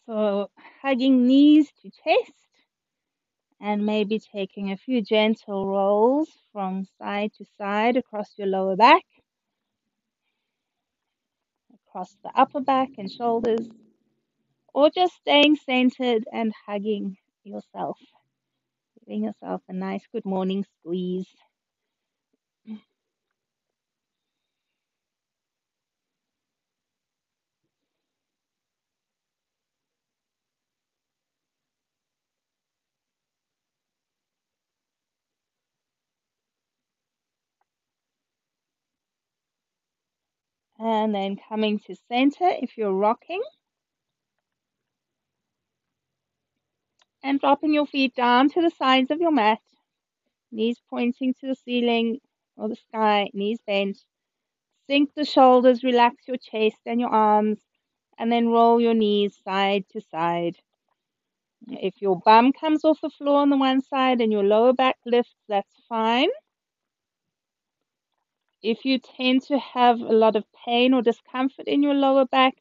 So hugging knees to chest and maybe taking a few gentle rolls from side to side across your lower back, across the upper back and shoulders, or just staying centered and hugging yourself, giving yourself a nice good morning squeeze. And then coming to center if you're rocking, and dropping your feet down to the sides of your mat, knees pointing to the ceiling or the sky, knees bent. Sink the shoulders, relax your chest and your arms, and then roll your knees side to side. If your bum comes off the floor on the one side and your lower back lifts, that's fine. If you tend to have a lot of pain or discomfort in your lower back,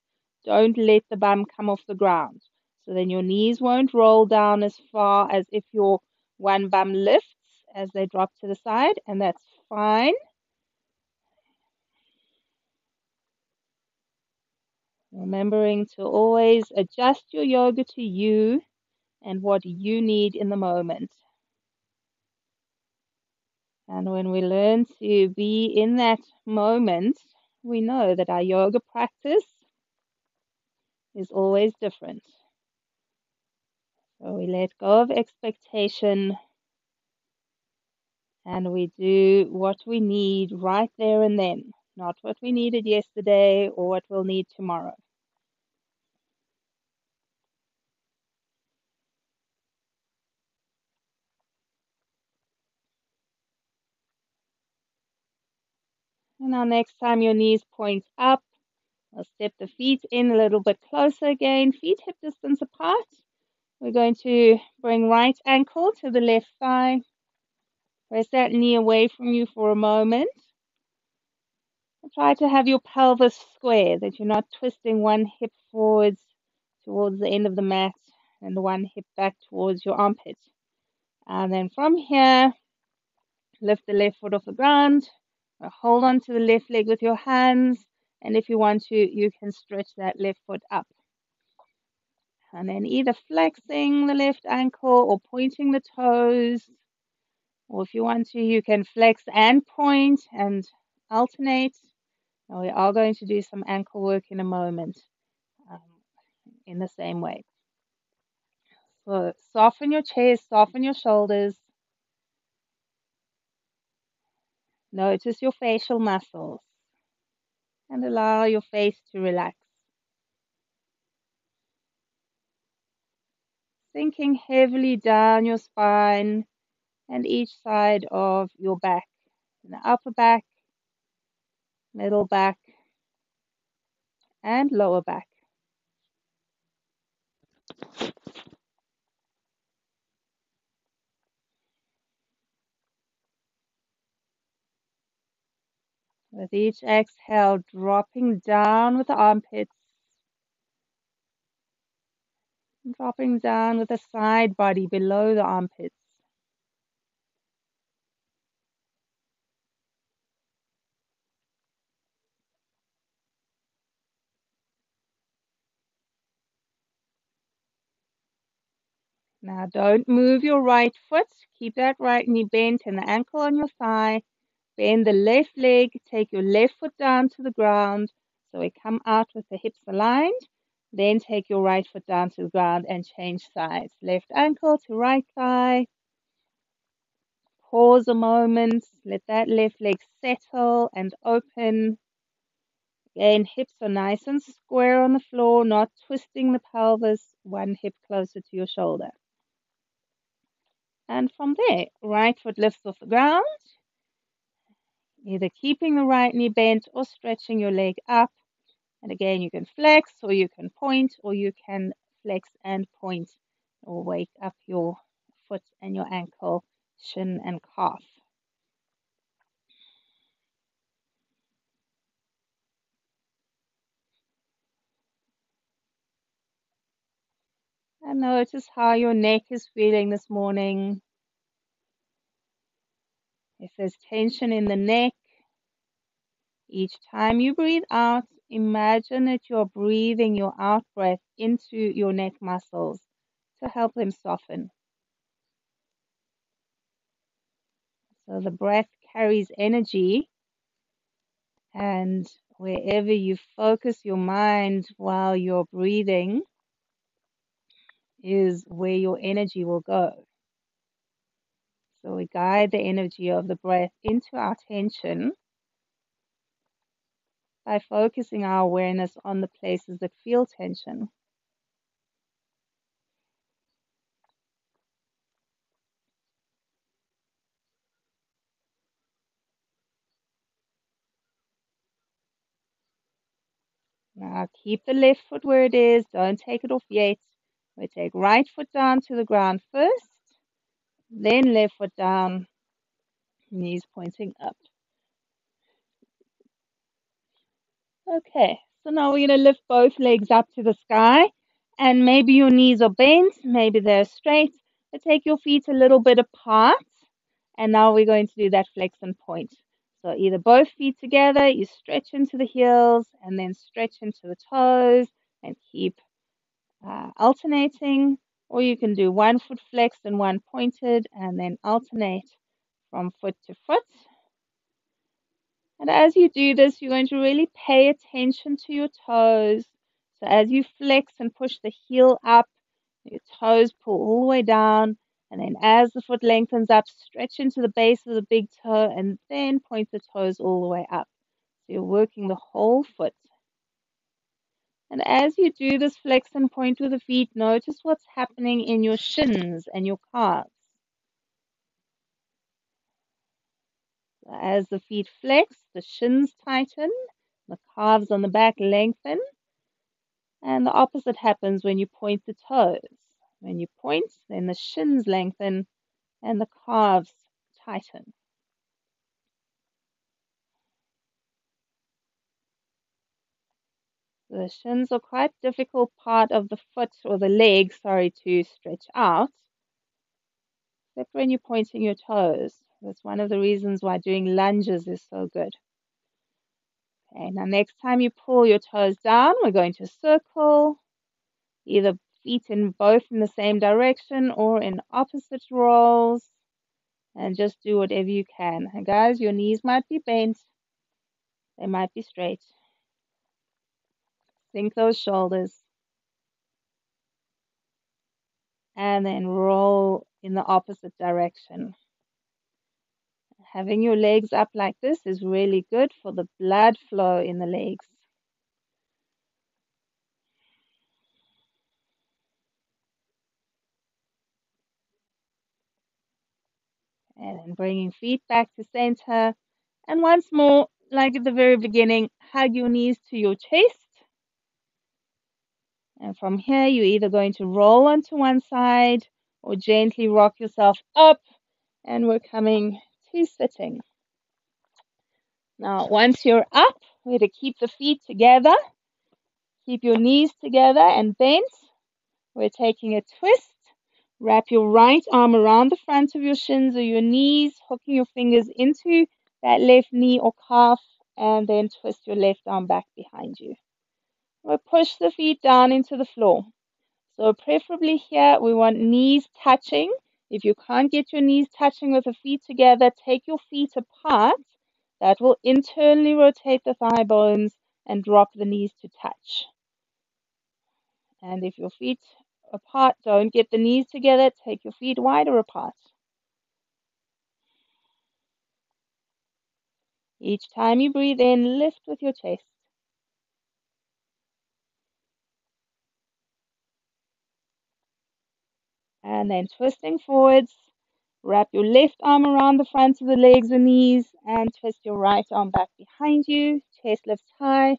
don't let the bum come off the ground. So then your knees won't roll down as far as if your one bum lifts as they drop to the side, and that's fine. Remembering to always adjust your yoga to you and what you need in the moment. And when we learn to be in that moment, we know that our yoga practice is always different. So we let go of expectation and we do what we need right there and then, not what we needed yesterday or what we'll need tomorrow. And now next time your knees point up, I'll step the feet in a little bit closer again, feet hip distance apart. We're going to bring right ankle to the left thigh. Press that knee away from you for a moment. And try to have your pelvis square, that you're not twisting one hip forwards towards the end of the mat and the one hip back towards your armpit. And then from here, lift the left foot off the ground. Hold on to the left leg with your hands. And if you want to, you can stretch that left foot up. And then either flexing the left ankle or pointing the toes. Or if you want to, you can flex and point and alternate. And we are going to do some ankle work in a moment um, in the same way. So soften your chest, soften your shoulders. Notice your facial muscles and allow your face to relax. Sinking heavily down your spine and each side of your back. The upper back, middle back, and lower back. With each exhale, dropping down with the armpits, dropping down with the side body below the armpits. Now don't move your right foot. Keep that right knee bent and the ankle on your thigh. Bend the left leg. Take your left foot down to the ground. So we come out with the hips aligned. Then take your right foot down to the ground and change sides. Left ankle to right thigh. Pause a moment. Let that left leg settle and open. Again, hips are nice and square on the floor, not twisting the pelvis. One hip closer to your shoulder. And from there, right foot lifts off the ground, either keeping the right knee bent or stretching your leg up. And again, you can flex or you can point or you can flex and point or wake up your foot and your ankle, shin and calf. And notice how your neck is feeling this morning. If there's tension in the neck, each time you breathe out, imagine that you're breathing your out breath into your neck muscles to help them soften. So the breath carries energy, and wherever you focus your mind while you're breathing is where your energy will go. So we guide the energy of the breath into our tension by focusing our awareness on the places that feel tension. Now keep the left foot where it is, don't take it off yet. We take right foot down to the ground first, then left foot down, knees pointing up. Okay, so now we're going to lift both legs up to the sky, and maybe your knees are bent, maybe they're straight, but take your feet a little bit apart, and now we're going to do that flex and point. So either both feet together, you stretch into the heels, and then stretch into the toes, and keep alternating, or you can do one foot flexed and one pointed, and then alternate from foot to foot. And as you do this, you're going to really pay attention to your toes. So as you flex and push the heel up, your toes pull all the way down. And then as the foot lengthens up, stretch into the base of the big toe and then point the toes all the way up. So you're working the whole foot. And as you do this flex and point with the feet, notice what's happening in your shins and your calves. As the feet flex, the shins tighten, the calves on the back lengthen, and the opposite happens when you point the toes. When you point, then the shins lengthen and the calves tighten. The shins are quite difficult part of the foot or the leg, to stretch out, except when you're pointing your toes. That's one of the reasons why doing lunges is so good. Okay, now next time you pull your toes down, we're going to circle, either feet in both in the same direction or in opposite rolls, and just do whatever you can. And guys, your knees might be bent, they might be straight. Sink those shoulders, and then roll in the opposite direction. Having your legs up like this is really good for the blood flow in the legs. And then bringing feet back to center. And once more, like at the very beginning, hug your knees to your chest. And from here, you're either going to roll onto one side or gently rock yourself up. And we're coming to sitting. Now, once you're up, we're to keep the feet together. Keep your knees together and bent. We're taking a twist. Wrap your right arm around the front of your shins or your knees, hooking your fingers into that left knee or calf, and then twist your left arm back behind you. We'll push the feet down into the floor. So preferably here, we want knees touching. If you can't get your knees touching with the feet together, take your feet apart. That will internally rotate the thigh bones and drop the knees to touch. And if your feet apart don't get the knees together, take your feet wider apart. Each time you breathe in, lift with your chest. And then twisting forwards, wrap your left arm around the front of the legs or knees and twist your right arm back behind you. Chest lifts high.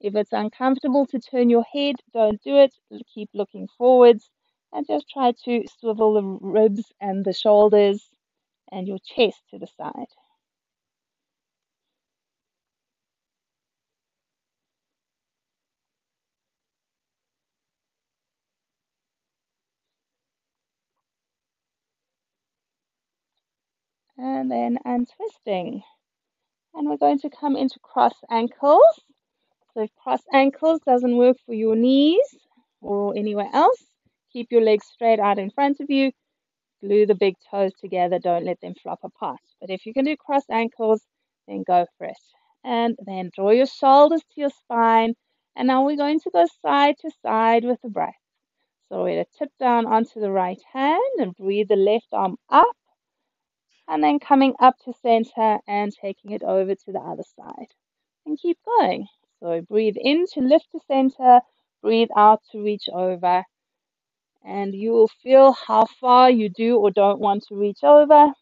If it's uncomfortable to turn your head, don't do it. Keep looking forwards and just try to swivel the ribs and the shoulders and your chest to the side. And then untwisting. And we're going to come into cross ankles. So if cross ankles doesn't work for your knees or anywhere else, keep your legs straight out in front of you. Glue the big toes together. Don't let them flop apart. But if you can do cross ankles, then go for it. And then draw your shoulders to your spine. And now we're going to go side to side with the breath. So we're going to tip down onto the right hand and breathe the left arm up. And then coming up to center and taking it over to the other side. And keep going. So breathe in to lift to center. Breathe out to reach over. And you will feel how far you do or don't want to reach over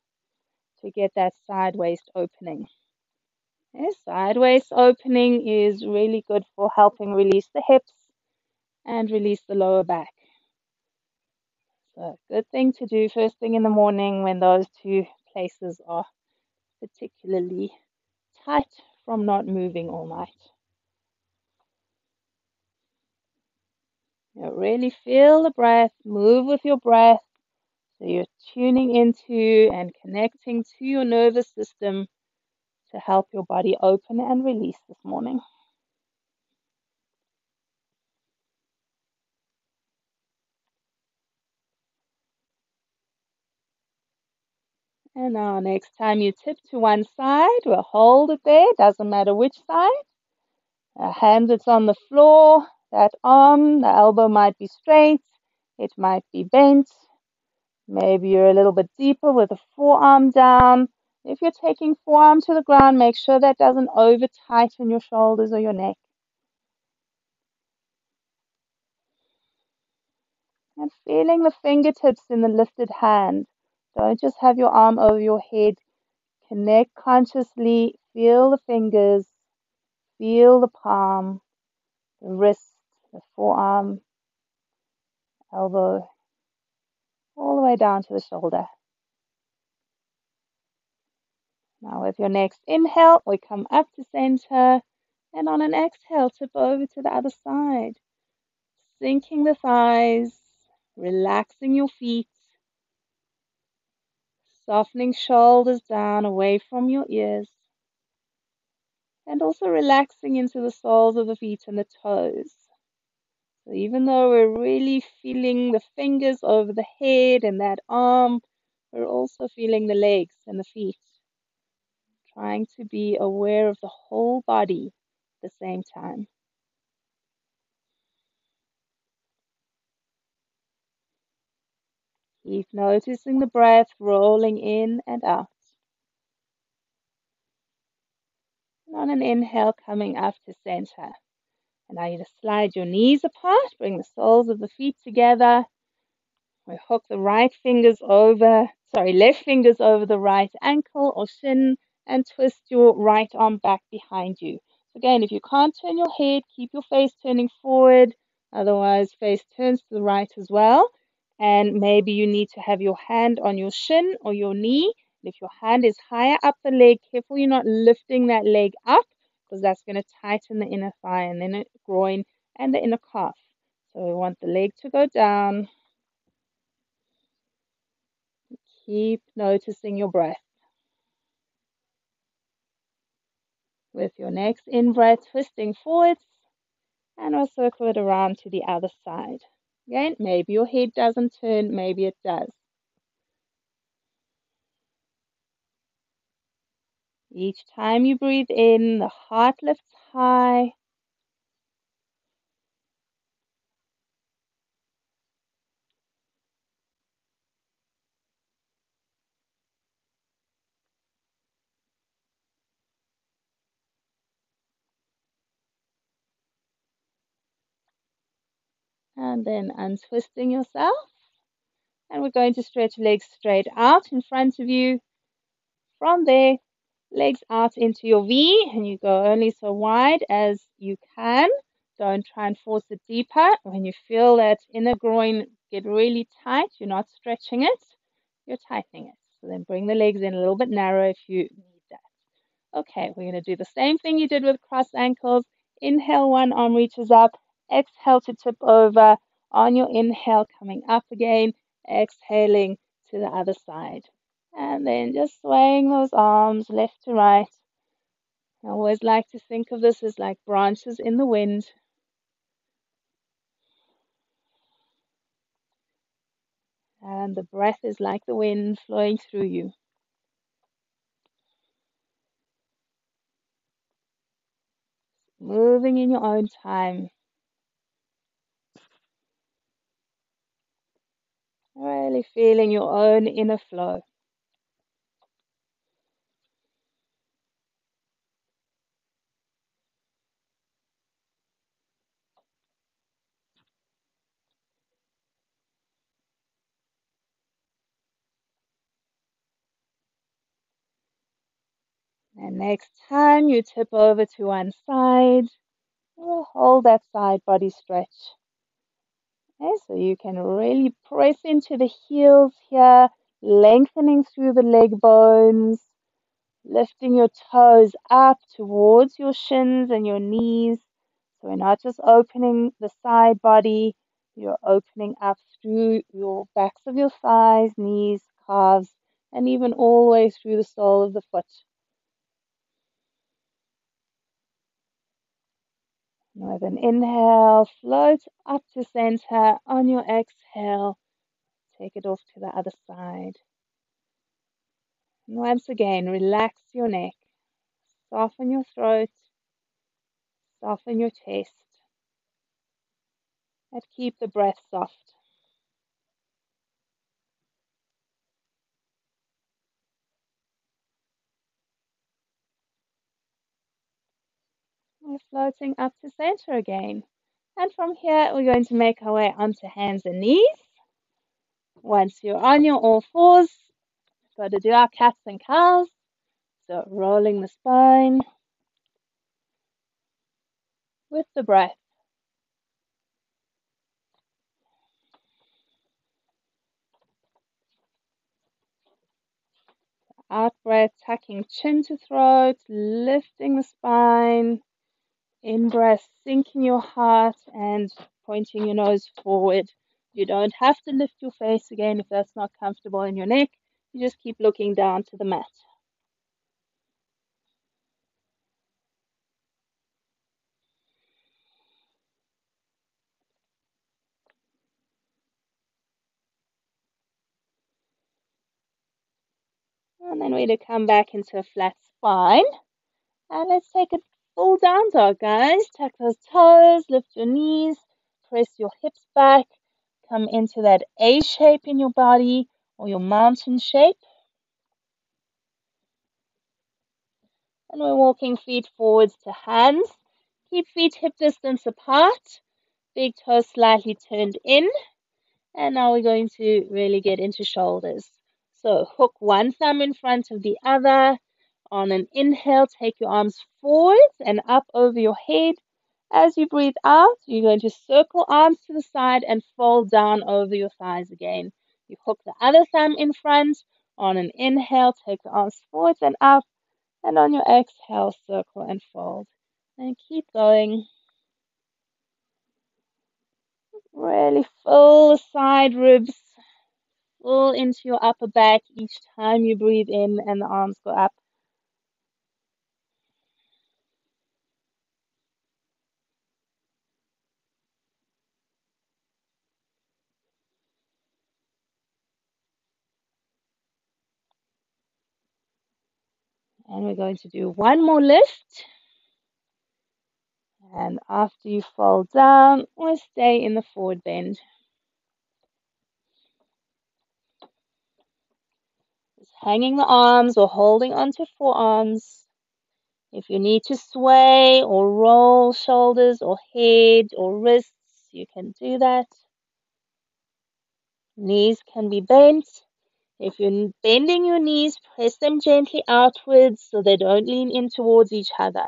to get that side waist opening. Okay, side waist opening is really good for helping release the hips and release the lower back. So, good thing to do first thing in the morning when those two places are particularly tight from not moving all night. Really feel the breath, move with your breath. So you're tuning into and connecting to your nervous system to help your body open and release this morning. And now next time you tip to one side, we'll hold it there, doesn't matter which side. A hand that's on the floor, that arm, the elbow might be straight, it might be bent. Maybe you're a little bit deeper with the forearm down. If you're taking forearm to the ground, make sure that doesn't over tighten your shoulders or your neck. And feeling the fingertips in the lifted hand. Don't just have your arm over your head. Connect consciously. Feel the fingers. Feel the palm, the wrist, the forearm, elbow, all the way down to the shoulder. Now with your next inhale, we come up to center. And on an exhale, tip over to the other side. Sinking the thighs, relaxing your feet, softening shoulders down away from your ears, and also relaxing into the soles of the feet and the toes. So even though we're really feeling the fingers over the head and that arm, we're also feeling the legs and the feet, trying to be aware of the whole body at the same time. Keep noticing the breath rolling in and out. And on an inhale, coming up to center. And now you just slide your knees apart, bring the soles of the feet together. We hook the left fingers over the right ankle or shin and twist your right arm back behind you. So again, if you can't turn your head, keep your face turning forward. Otherwise, face turns to the right as well. And maybe you need to have your hand on your shin or your knee. And if your hand is higher up the leg, careful you're not lifting that leg up because that's going to tighten the inner thigh and then the groin and the inner calf. So we want the leg to go down. Keep noticing your breath. With your next in-breath, twisting forwards, and we'll circle it around to the other side. Again, maybe your head doesn't turn, maybe it does. Each time you breathe in, the heart lifts high. And then untwisting yourself. And we're going to stretch legs straight out in front of you. From there, legs out into your V, and you go only so wide as you can. Don't try and force it deeper. When you feel that inner groin get really tight, you're not stretching it, you're tightening it. So then bring the legs in a little bit narrow if you need that. Okay, we're going to do the same thing you did with cross ankles. Inhale, one arm reaches up. Exhale to tip over. On your inhale, coming up again. Exhaling to the other side. And then just swaying those arms left to right. I always like to think of this as like branches in the wind. And the breath is like the wind flowing through you. Moving in your own time. Really feeling your own inner flow. And next time you tip over to one side, we'll hold that side body stretch. Okay, so you can really press into the heels here, lengthening through the leg bones, lifting your toes up towards your shins and your knees. So we're not just opening the side body, you're opening up through your backs of your thighs, knees, calves, and even all the way through the sole of the foot. With an inhale, float up to center. On your exhale, take it off to the other side. And once again, relax your neck, soften your throat, soften your chest, and keep the breath soft. We're floating up to center again. And from here, we're going to make our way onto hands and knees. Once you're on your all fours, got to do our cats and cows. So rolling the spine with the breath. Out breath, tucking chin to throat, lifting the spine. In breath, sinking your heart and pointing your nose forward. You don't have to lift your face again if that's not comfortable in your neck. You just keep looking down to the mat. And then we're going to come back into a flat spine. And let's take a full down dog, guys. Tuck those toes, lift your knees, press your hips back, come into that A shape in your body or your mountain shape. And we're walking feet forwards to hands. Keep feet hip distance apart. Big toes slightly turned in. And now we're going to really get into shoulders. So hook one thumb in front of the other. On an inhale, take your arms forwards and up over your head. As you breathe out, you're going to circle arms to the side and fold down over your thighs again. You hook the other thumb in front. On an inhale, take the arms forwards and up. And on your exhale, circle and fold. And keep going. Really fill the side ribs, full into your upper back each time you breathe in and the arms go up. And we're going to do one more lift. And after you fall down, we'll stay in the forward bend. Just hanging the arms or holding onto forearms. If you need to sway or roll shoulders or head or wrists, you can do that. Knees can be bent. If you're bending your knees, press them gently outwards so they don't lean in towards each other.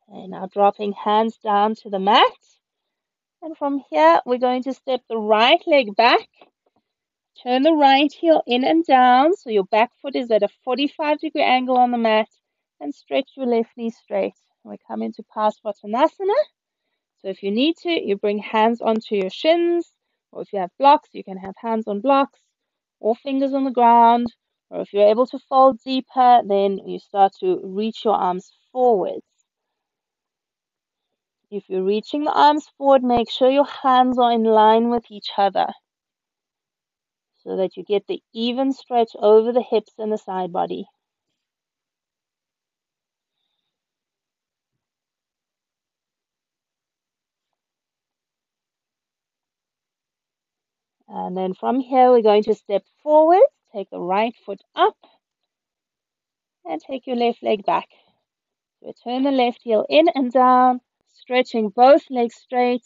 And now dropping hands down to the mat. And from here, we're going to step the right leg back. Turn the right heel in and down so your back foot is at a 45-degree angle on the mat. And stretch your left knee straight. We come into Parsvottanasana. So if you need to, you bring hands onto your shins, or if you have blocks, you can have hands on blocks, or fingers on the ground, or if you're able to fold deeper, then you start to reach your arms forwards. If you're reaching the arms forward, make sure your hands are in line with each other so that you get the even stretch over the hips and the side body. And then from here, we're going to step forward, take the right foot up, and take your left leg back. So turn the left heel in and down, stretching both legs straight.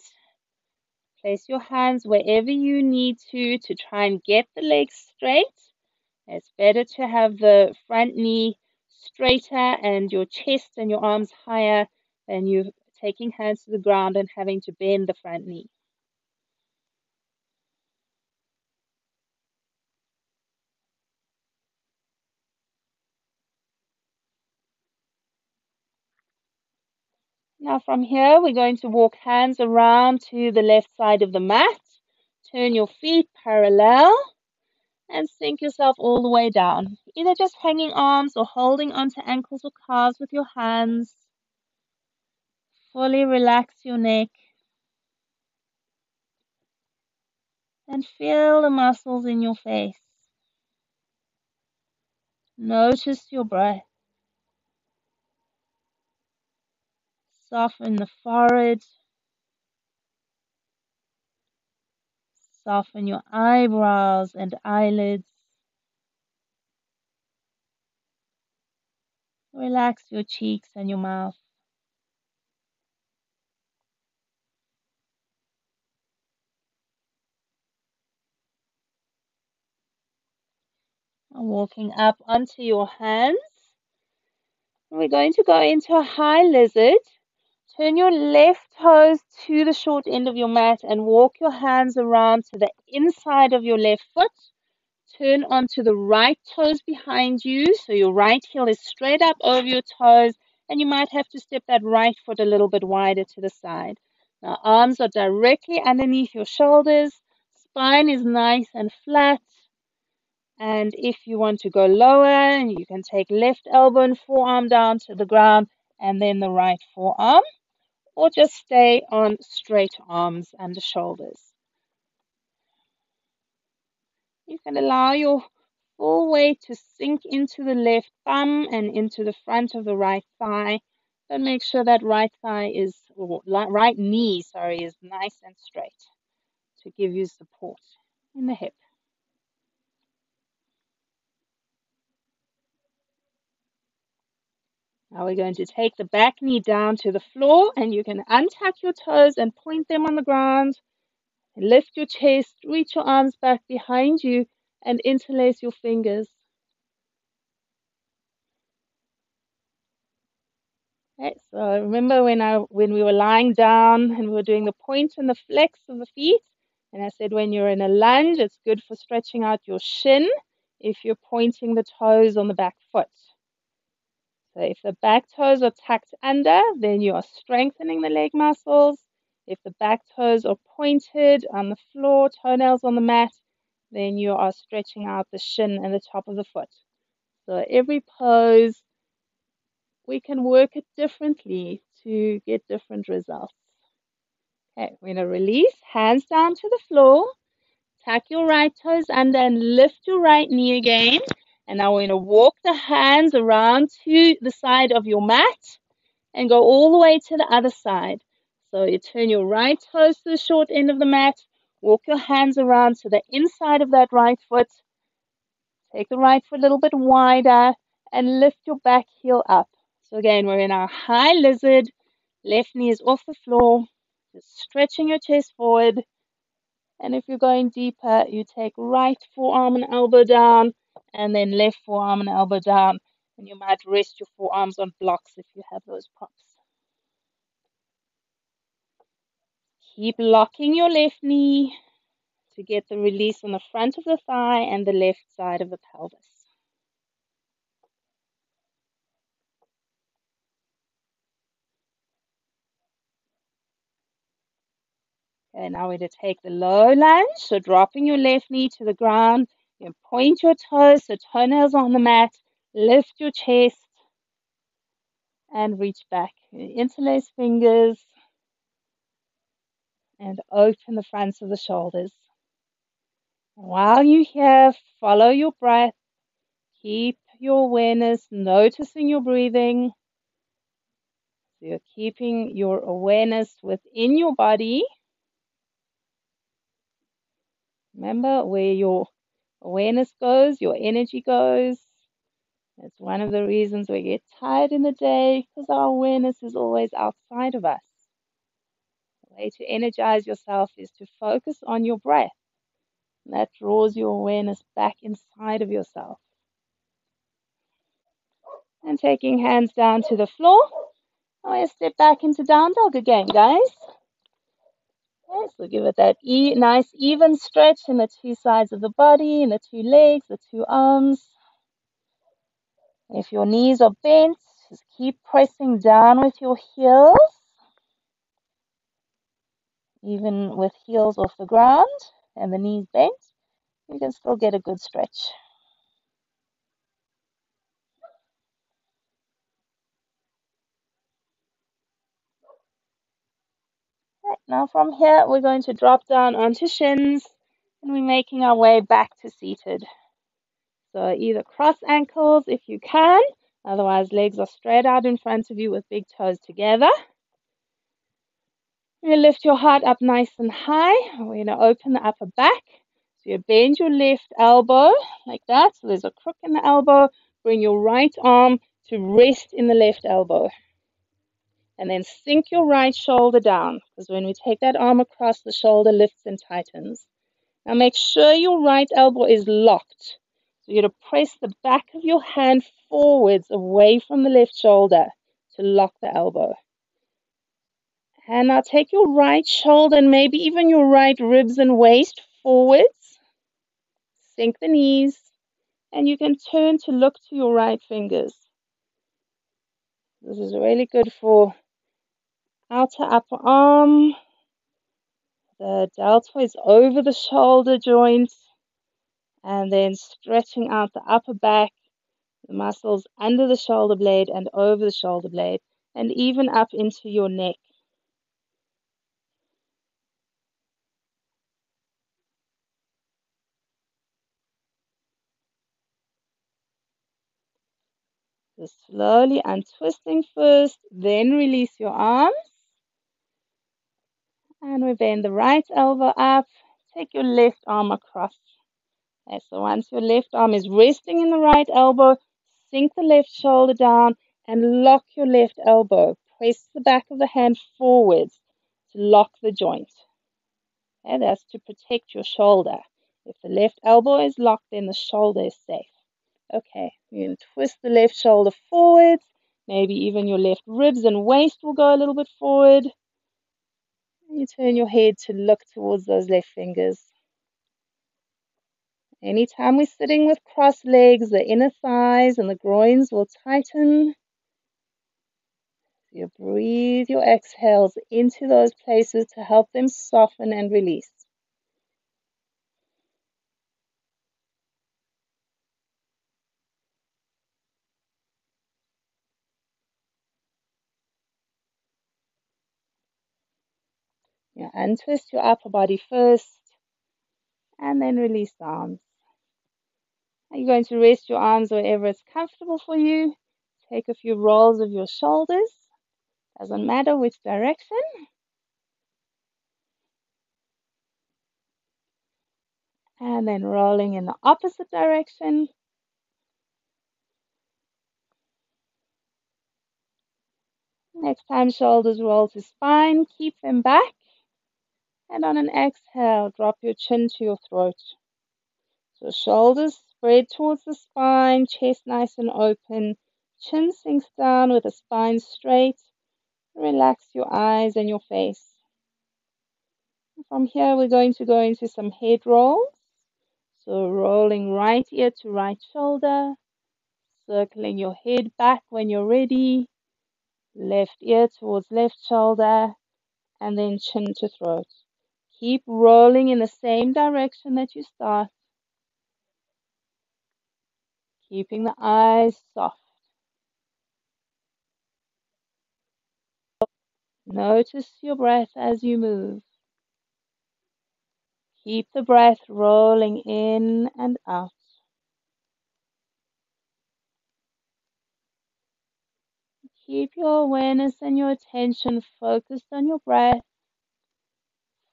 Place your hands wherever you need to try and get the legs straight. It's better to have the front knee straighter and your chest and your arms higher than you taking hands to the ground and having to bend the front knee. Now from here, we're going to walk hands around to the left side of the mat. Turn your feet parallel and sink yourself all the way down. Either just hanging arms or holding onto ankles or calves with your hands. Fully relax your neck and feel the muscles in your face. Notice your breath. Soften the forehead. Soften your eyebrows and eyelids. Relax your cheeks and your mouth. And walking up onto your hands. We're going to go into a high lizard. Turn your left toes to the short end of your mat and walk your hands around to the inside of your left foot. Turn onto the right toes behind you, so your right heel is straight up over your toes, and you might have to step that right foot a little bit wider to the side. Now, arms are directly underneath your shoulders, spine is nice and flat, and if you want to go lower, you can take left elbow and forearm down to the ground, and then the right forearm, or just stay on straight arms and the shoulders. You can allow your full weight to sink into the left thumb and into the front of the right thigh. But make sure that right thigh is, or right knee, sorry, is nice and straight to give you support in the hip. Now we're going to take the back knee down to the floor, and you can untuck your toes and point them on the ground. Lift your chest, reach your arms back behind you, and interlace your fingers. Okay, so remember when we were lying down and we were doing the point and the flex of the feet, and I said when you're in a lunge, it's good for stretching out your shin if you're pointing the toes on the back foot. So if the back toes are tucked under, then you are strengthening the leg muscles. If the back toes are pointed on the floor, toenails on the mat, then you are stretching out the shin and the top of the foot. So every pose, we can work it differently to get different results. Okay, we're going to release, hands down to the floor, tuck your right toes under and lift your right knee again. And now we're going to walk the hands around to the side of your mat and go all the way to the other side. So you turn your right toes to the short end of the mat, walk your hands around to the inside of that right foot, take the right foot a little bit wider, and lift your back heel up. So again, we're in our high lizard. Left knee is off the floor. Just stretching your chest forward. And if you're going deeper, you take right forearm and elbow down, and then left forearm and elbow down. And you might rest your forearms on blocks if you have those props. Keep locking your left knee to get the release on the front of the thigh and the left side of the pelvis. Okay, now we're going to take the low lunge. So dropping your left knee to the ground. You point your toes, so toenails on the mat. Lift your chest and reach back. Interlace fingers and open the fronts of the shoulders. While you're here, follow your breath. Keep your awareness, noticing your breathing. So you're keeping your awareness within your body. Remember, where your awareness goes, your energy goes. That's one of the reasons we get tired in the day, because our awareness is always outside of us. The way to energize yourself is to focus on your breath. And that draws your awareness back inside of yourself. And taking hands down to the floor. Now I step back into down dog again, guys. Okay, so give it that nice even stretch in the two sides of the body, in the two legs, the two arms. If your knees are bent, just keep pressing down with your heels. Even with heels off the ground and the knees bent, you can still get a good stretch. Right, now from here, we're going to drop down onto shins, and we're making our way back to seated. So either cross ankles if you can, otherwise legs are straight out in front of you with big toes together. You lift your heart up nice and high. We're going to open the upper back. So you bend your left elbow like that. So there's a crook in the elbow. Bring your right arm to rest in the left elbow. And then sink your right shoulder down, because when we take that arm across, the shoulder lifts and tightens. Now make sure your right elbow is locked. So you're going to press the back of your hand forwards away from the left shoulder to lock the elbow. And now take your right shoulder and maybe even your right ribs and waist forwards. Sink the knees. And you can turn to look to your right fingers. This is really good for outer upper arm. The deltoids over the shoulder joints. And then stretching out the upper back, the muscles under the shoulder blade and over the shoulder blade, and even up into your neck. So slowly untwisting first, then release your arms. And we bend the right elbow up. Take your left arm across. Okay, so once your left arm is resting in the right elbow, sink the left shoulder down and lock your left elbow. Press the back of the hand forwards to lock the joint. Okay, that's to protect your shoulder. If the left elbow is locked, then the shoulder is safe. Okay, you can twist the left shoulder forwards. Maybe even your left ribs and waist will go a little bit forward. You turn your head to look towards those left fingers. Anytime we're sitting with crossed legs, the inner thighs and the groins will tighten. You breathe your exhales into those places to help them soften and release. You untwist your upper body first and then release the arms. You're going to rest your arms wherever it's comfortable for you. Take a few rolls of your shoulders. Doesn't matter which direction. And then rolling in the opposite direction. Next time shoulders roll to spine, keep them back. And on an exhale, drop your chin to your throat. So shoulders spread towards the spine, chest nice and open. Chin sinks down with the spine straight. Relax your eyes and your face. From here, we're going to go into some head rolls. So rolling right ear to right shoulder, circling your head back when you're ready, left ear towards left shoulder, and then chin to throat. Keep rolling in the same direction that you start, keeping the eyes soft. Notice your breath as you move. Keep the breath rolling in and out. Keep your awareness and your attention focused on your breath,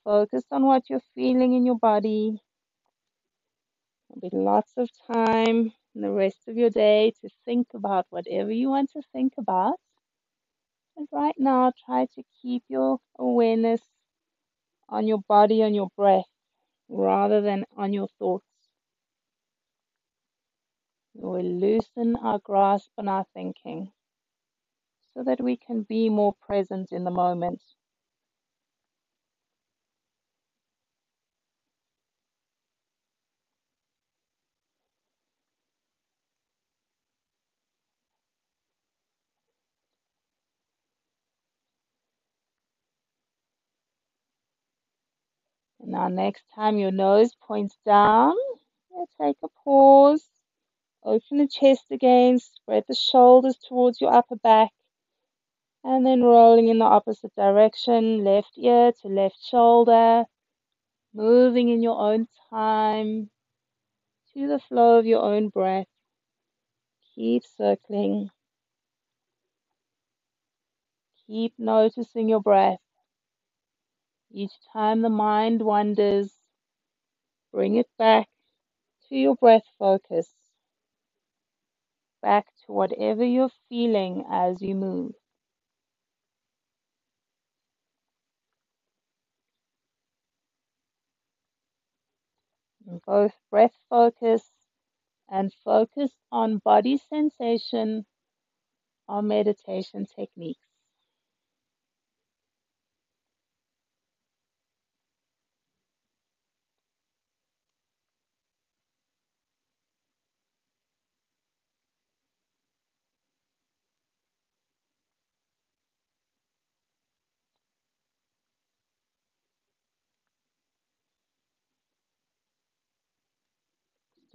focused on what you're feeling in your body. There'll be lots of time in the rest of your day to think about whatever you want to think about. And right now, try to keep your awareness on your body, on your breath, rather than on your thoughts. We will loosen our grasp on our thinking so that we can be more present in the moment. Now, next time your nose points down, take a pause, open the chest again, spread the shoulders towards your upper back, and then rolling in the opposite direction, left ear to left shoulder, moving in your own time to the flow of your own breath. Keep circling. Keep noticing your breath. Each time the mind wanders, bring it back to your breath focus, back to whatever you're feeling as you move. And both breath focus and focus on body sensation are meditation techniques.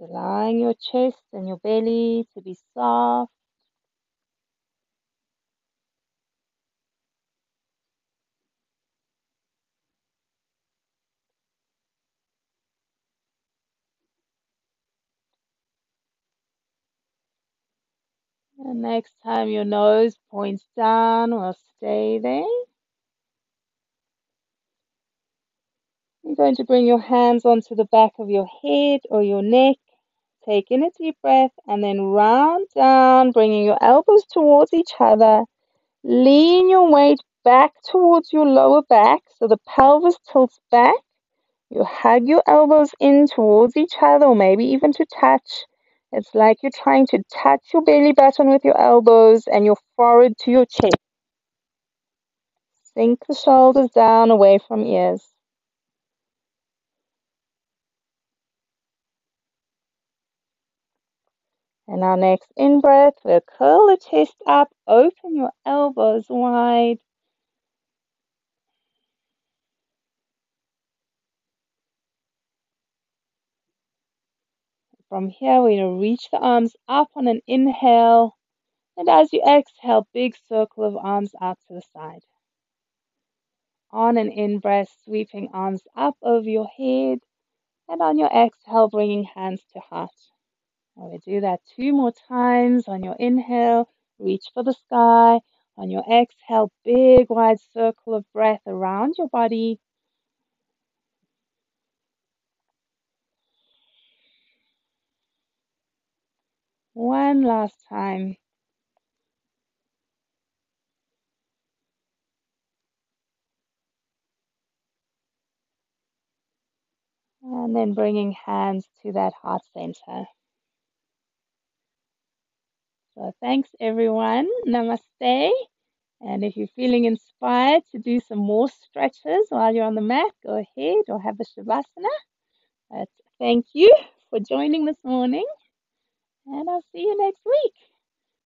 Allowing your chest and your belly to be soft. And next time your nose points down, we'll stay there. You're going to bring your hands onto the back of your head or your neck. Take in a deep breath and then round down, bringing your elbows towards each other. Lean your weight back towards your lower back so the pelvis tilts back. You hug your elbows in towards each other or maybe even to touch. It's like you're trying to touch your belly button with your elbows and your forehead to your chest. Sink the shoulders down away from ears. And our next in-breath, we'll curl the chest up, open your elbows wide. From here, we're going to reach the arms up on an inhale. And as you exhale, big circle of arms out to the side. On an in-breath, sweeping arms up over your head. And on your exhale, bringing hands to heart. And we do that 2 more times. On your inhale, reach for the sky. On your exhale, big wide circle of breath around your body. One last time. And then bringing hands to that heart center. So thanks everyone. Namaste. And if you're feeling inspired to do some more stretches while you're on the mat, go ahead or have a shavasana. But thank you for joining this morning. And I'll see you next week.